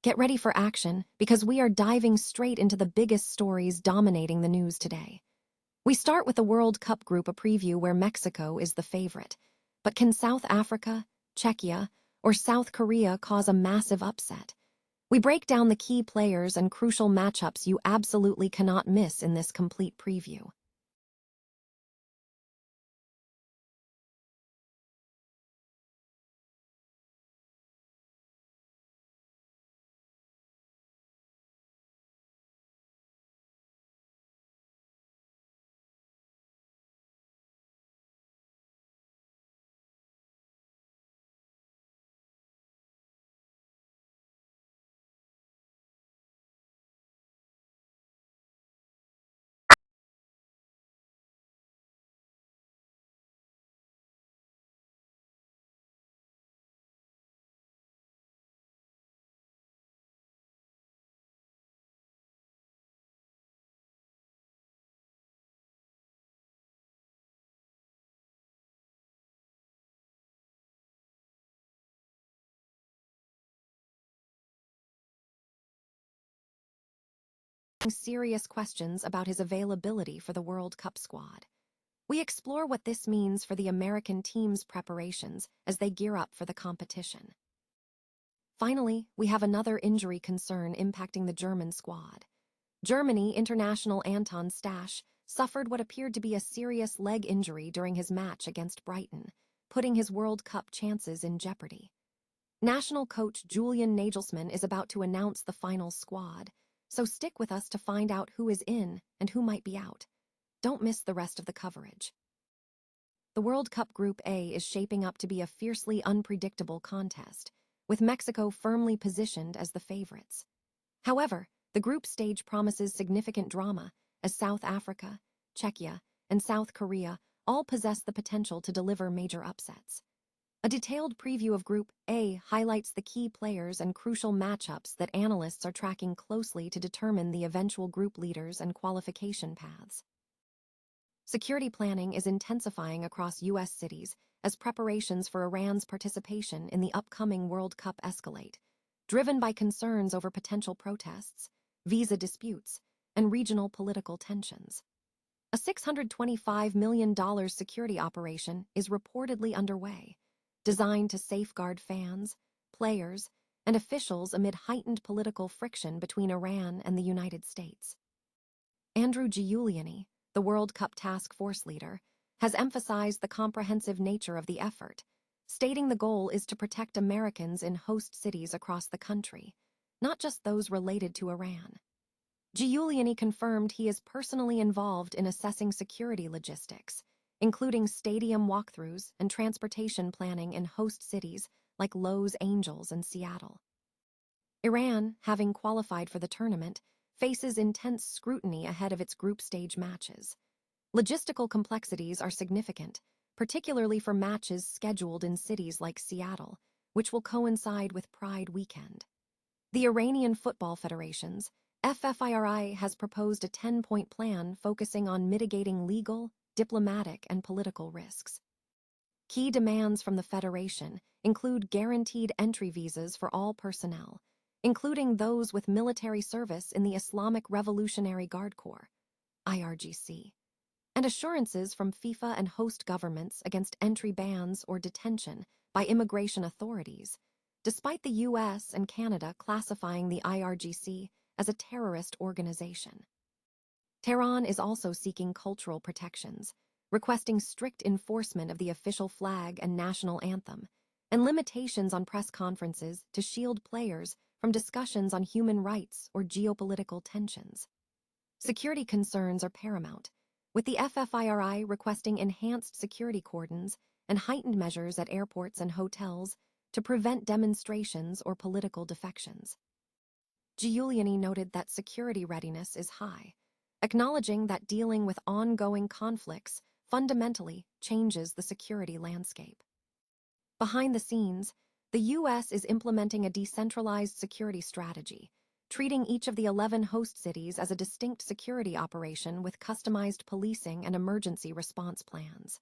Get ready for action because we are diving straight into the biggest stories dominating the news today. We start with the World Cup group, a preview where Mexico is the favorite. But can South Africa, Czechia, or South Korea cause a massive upset? We break down the key players and crucial matchups you absolutely cannot miss in this complete preview. Serious questions about his availability for the World Cup squad. We explore what this means for the American team's preparations as they gear up for the competition. Finally, we have another injury concern impacting the German squad. Germany international Anton Stach suffered what appeared to be a serious leg injury during his match against Brighton, putting his World Cup chances in jeopardy. National coach Julian Nagelsmann is about to announce the final squad, so stick with us to find out who is in and who might be out. Don't miss the rest of the coverage. The World Cup Group A is shaping up to be a fiercely unpredictable contest, with Mexico firmly positioned as the favorites. However, the group stage promises significant drama, as South Africa, Czechia, and South Korea all possess the potential to deliver major upsets. A detailed preview of Group A highlights the key players and crucial matchups that analysts are tracking closely to determine the eventual group leaders and qualification paths. Security planning is intensifying across U.S. cities as preparations for Iran's participation in the upcoming World Cup escalate, driven by concerns over potential protests, visa disputes, and regional political tensions. A $625 million security operation is reportedly underway, designed to safeguard fans, players, and officials amid heightened political friction between Iran and the United States. Andrew Giuliani, the World Cup Task Force leader, has emphasized the comprehensive nature of the effort, stating the goal is to protect Americans in host cities across the country, not just those related to Iran. Giuliani confirmed he is personally involved in assessing security logistics, including stadium walkthroughs and transportation planning in host cities like Los Angeles and Seattle. Iran, having qualified for the tournament, faces intense scrutiny ahead of its group stage matches. Logistical complexities are significant, particularly for matches scheduled in cities like Seattle, which will coincide with Pride weekend. The Iranian Football Federation's FFIRI has proposed a 10-point plan focusing on mitigating legal, diplomatic, and political risks. Key demands from the Federation include guaranteed entry visas for all personnel, including those with military service in the Islamic Revolutionary Guard Corps, IRGC, and assurances from FIFA and host governments against entry bans or detention by immigration authorities, despite the US and Canada classifying the IRGC as a terrorist organization. Tehran is also seeking cultural protections, requesting strict enforcement of the official flag and national anthem, and limitations on press conferences to shield players from discussions on human rights or geopolitical tensions. Security concerns are paramount, with the FFIRI requesting enhanced security cordons and heightened measures at airports and hotels to prevent demonstrations or political defections. Giuliani noted that security readiness is high, acknowledging that dealing with ongoing conflicts fundamentally changes the security landscape. Behind the scenes, the U.S. is implementing a decentralized security strategy, treating each of the 11 host cities as a distinct security operation with customized policing and emergency response plans.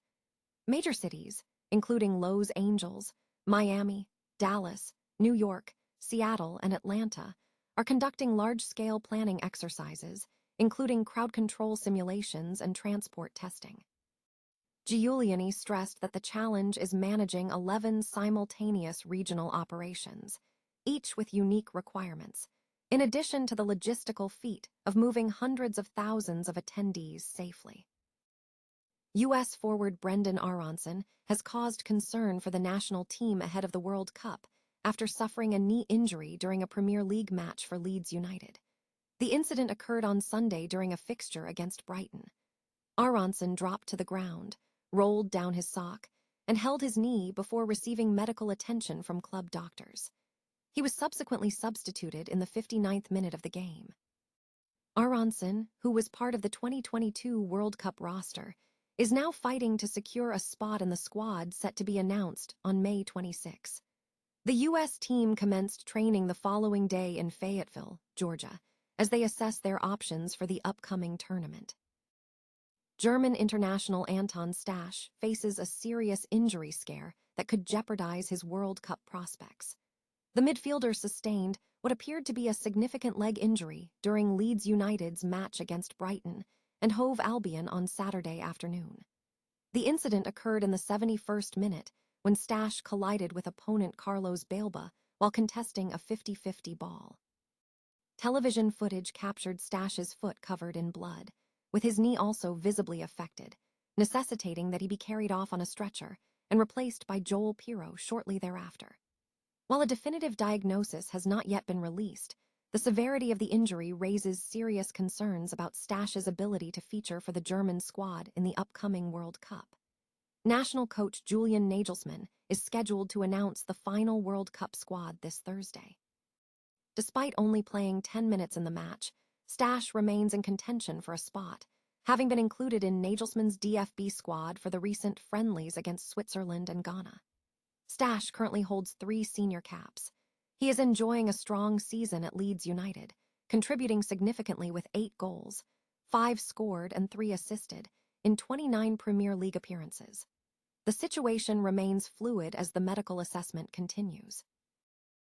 Major cities, including Los Angeles, Miami, Dallas, New York, Seattle, and Atlanta are conducting large-scale planning exercises, including crowd control simulations and transport testing. Giuliani stressed that the challenge is managing 11 simultaneous regional operations, each with unique requirements, in addition to the logistical feat of moving hundreds of thousands of attendees safely. U.S. forward Brenden Aaronson has caused concern for the national team ahead of the World Cup after suffering a knee injury during a Premier League match for Leeds United. The incident occurred on Sunday during a fixture against Brighton. Aaronson dropped to the ground, rolled down his sock, and held his knee before receiving medical attention from club doctors. He was subsequently substituted in the 59th minute of the game. Aaronson, who was part of the 2022 World Cup roster, is now fighting to secure a spot in the squad set to be announced on May 26. The U.S. team commenced training the following day in Fayetteville, Georgia, as they assess their options for the upcoming tournament. German international Anton Stach faces a serious injury scare that could jeopardize his World Cup prospects. The midfielder sustained what appeared to be a significant leg injury during Leeds United's match against Brighton and Hove Albion on Saturday afternoon. The incident occurred in the 71st minute when Stach collided with opponent Carlos Balba while contesting a 50-50 ball. Television footage captured Stach's foot covered in blood, with his knee also visibly affected, necessitating that he be carried off on a stretcher and replaced by Joel Pirro shortly thereafter. While a definitive diagnosis has not yet been released, the severity of the injury raises serious concerns about Stach's ability to feature for the German squad in the upcoming World Cup. National coach Julian Nagelsmann is scheduled to announce the final World Cup squad this Thursday. Despite only playing 10 minutes in the match, Stach remains in contention for a spot, having been included in Nagelsmann's DFB squad for the recent friendlies against Switzerland and Ghana. Stach currently holds 3 senior caps. He is enjoying a strong season at Leeds United, contributing significantly with 8 goals, 5 scored and 3 assisted, in 29 Premier League appearances. The situation remains fluid as the medical assessment continues.